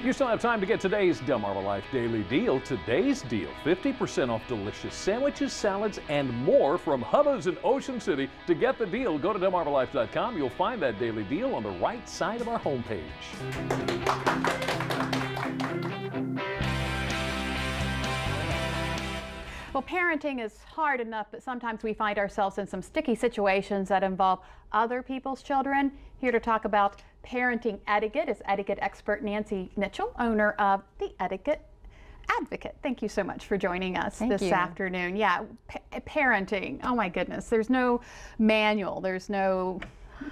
You still have time to get today's Delmarva Life Daily Deal. Today's deal, 50% off delicious sandwiches, salads, and more from Hubba's in Ocean City. To get the deal, go to delmarvalife.com. You'll find that daily deal on the right side of our homepage. Well, parenting is hard enough, but sometimes we find ourselves in some sticky situations that involve other people's children. Here to talk about parenting etiquette is etiquette expert Nancy Mitchell, owner of the Etiquette Advocate. Thank you so much for joining us this afternoon. Yeah, parenting, oh my goodness, there's no manual, there's no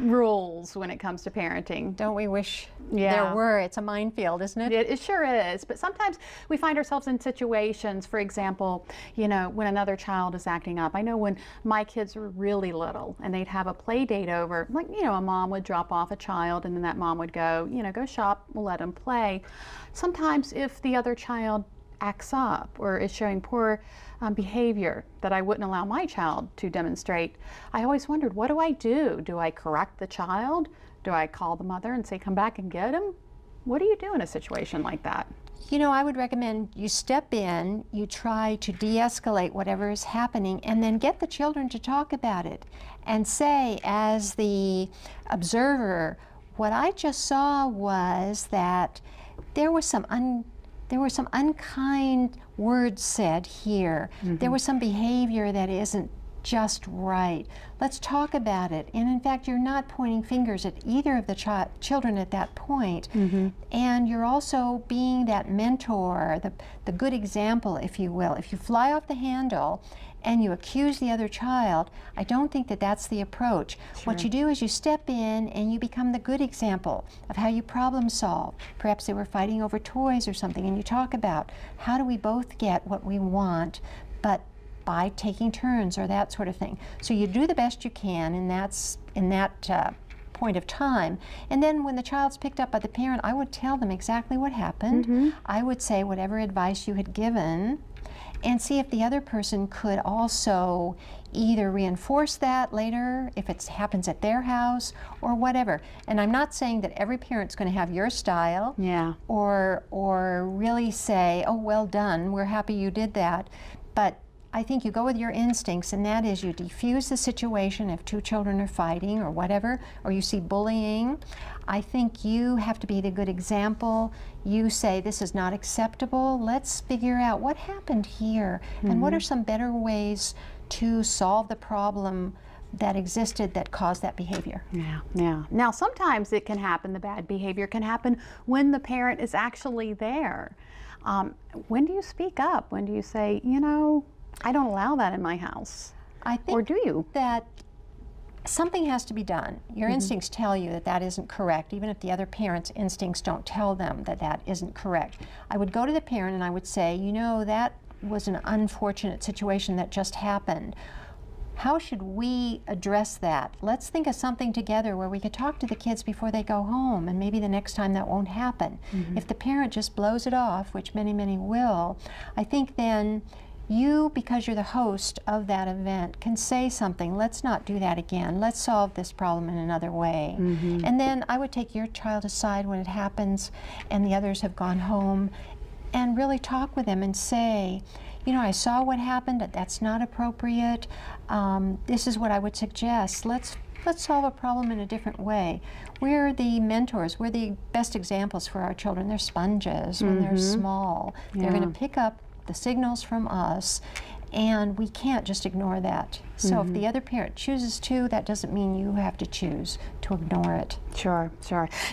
rules when it comes to parenting. Don't we wish there were? It's a minefield, isn't it? It sure is. But sometimes we find ourselves in situations, for example, you know, when another child is acting up. I know when my kids were really little and they'd have a play date over, like, you know, a mom would drop off a child and then that mom would go, you know, go shop, we'll let them play. Sometimes if the other child acts up or is showing poor behavior that I wouldn't allow my child to demonstrate, I always wondered, what do I do? Do I correct the child? Do I call the mother and say, come back and get him? What do you do in a situation like that? You know, I would recommend you step in, you try to de-escalate whatever is happening, and then get the children to talk about it and say, as the observer, what I just saw was that there was some unkind words said here. There was some behavior that isn't just right. Let's talk about it. And in fact, you're not pointing fingers at either of the children at that point. And you're also being that mentor, the good example, if you will. If you fly off the handle and you accuse the other child, I don't think that that's the approach. What you do is you step in and you become the good example of how you problem solve. Perhaps they were fighting over toys or something, and you talk about how do we both get what we want, but by taking turns or that sort of thing. So you do the best you can in that point of time. And then when the child's picked up by the parent, I would tell them exactly what happened. I would say whatever advice you had given, and see if the other person could also either reinforce that later, if it happens at their house, or whatever. And I'm not saying that every parent's going to have your style, or really say, oh, well done, we're happy you did that. But I think you go with your instincts, and that is you diffuse the situation if two children are fighting or whatever, or you see bullying. I think you have to be the good example. You say, this is not acceptable. Let's figure out what happened here, and what are some better ways to solve the problem that existed that caused that behavior. Now, sometimes it can happen, the bad behavior can happen when the parent is actually there. When do you speak up? When do you say, you know, I don't allow that in my house? I think, or do you? That something has to be done. Your instincts tell you that that isn't correct, even if the other parent's instincts don't tell them that that isn't correct. I would go to the parent and I would say, you know, that was an unfortunate situation that just happened. How should we address that? Let's think of something together where we could talk to the kids before they go home, and maybe the next time that won't happen. If the parent just blows it off, which many, many will, I think then you, because you're the host of that event, can say something. Let's not do that again. Let's solve this problem in another way. And then I would take your child aside when it happens and the others have gone home and really talk with them and say, you know, I saw what happened, that's not appropriate. This is what I would suggest. Let's solve a problem in a different way. We're the mentors. We're the best examples for our children. They're sponges when they're small. They're going to pick up the signals from us, and we can't just ignore that. So if the other parent chooses to, that doesn't mean you have to choose to ignore it. Sure.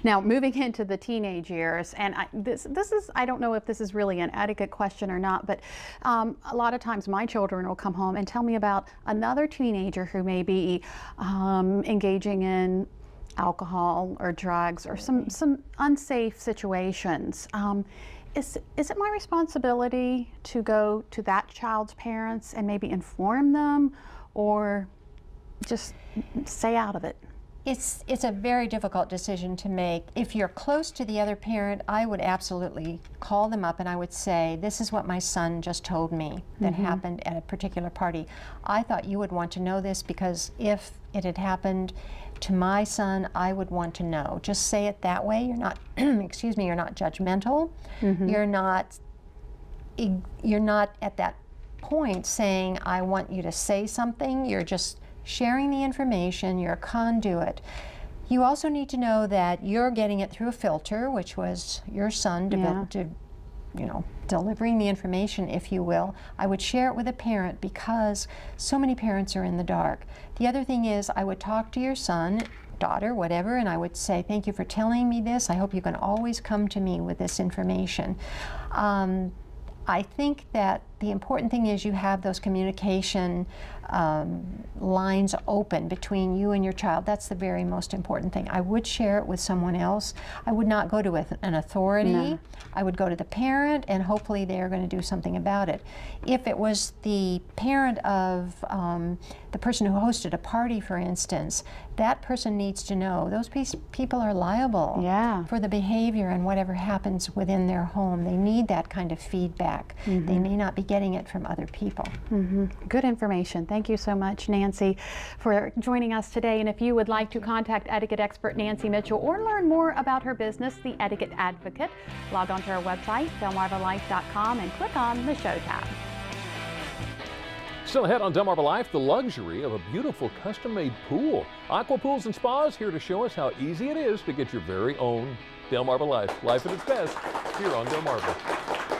Now, moving into the teenage years, and this is, I don't know if this is really an etiquette question or not, but a lot of times my children will come home and tell me about another teenager who may be engaging in alcohol or drugs or some unsafe situations. Is it my responsibility to go to that child's parents and maybe inform them, or just stay out of it? It's a very difficult decision to make. If you're close to the other parent, I would absolutely call them up and I would say, this is what my son just told me that happened at a particular party. I thought you would want to know this because if it had happened to my son, I would want to know. Just say it that way. You're not, excuse me, you're not judgmental. You're not at that point saying, I want you to say something. You're just sharing the information. You're a conduit. You also need to know that you're getting it through a filter, which was your son delivering the information, if you will. I would share it with a parent because so many parents are in the dark. The other thing is I would talk to your son, daughter, whatever, and I would say, thank you for telling me this. I hope you can always come to me with this information. I think that the important thing is you have those communication lines open between you and your child. That's the very most important thing. I would share it with someone else. I would not go to an authority. No. I would go to the parent, and hopefully they are going to do something about it. If it was the parent of the person who hosted a party, for instance, that person needs to know those people are liable for the behavior and whatever happens within their home. They need that kind of feedback. They may not be getting it from other people. Good information. Thank you so much, Nancy, for joining us today. And if you would like to contact etiquette expert Nancy Mitchell or learn more about her business, The Etiquette Advocate, log on to our website, delmarvalife.com, and click on the Show tab. Still ahead on Delmarva Life, the luxury of a beautiful custom-made pool. Aqua Pools and Spas here to show us how easy it is to get your very own Delmarva Life. Life at its best here on Delmarva.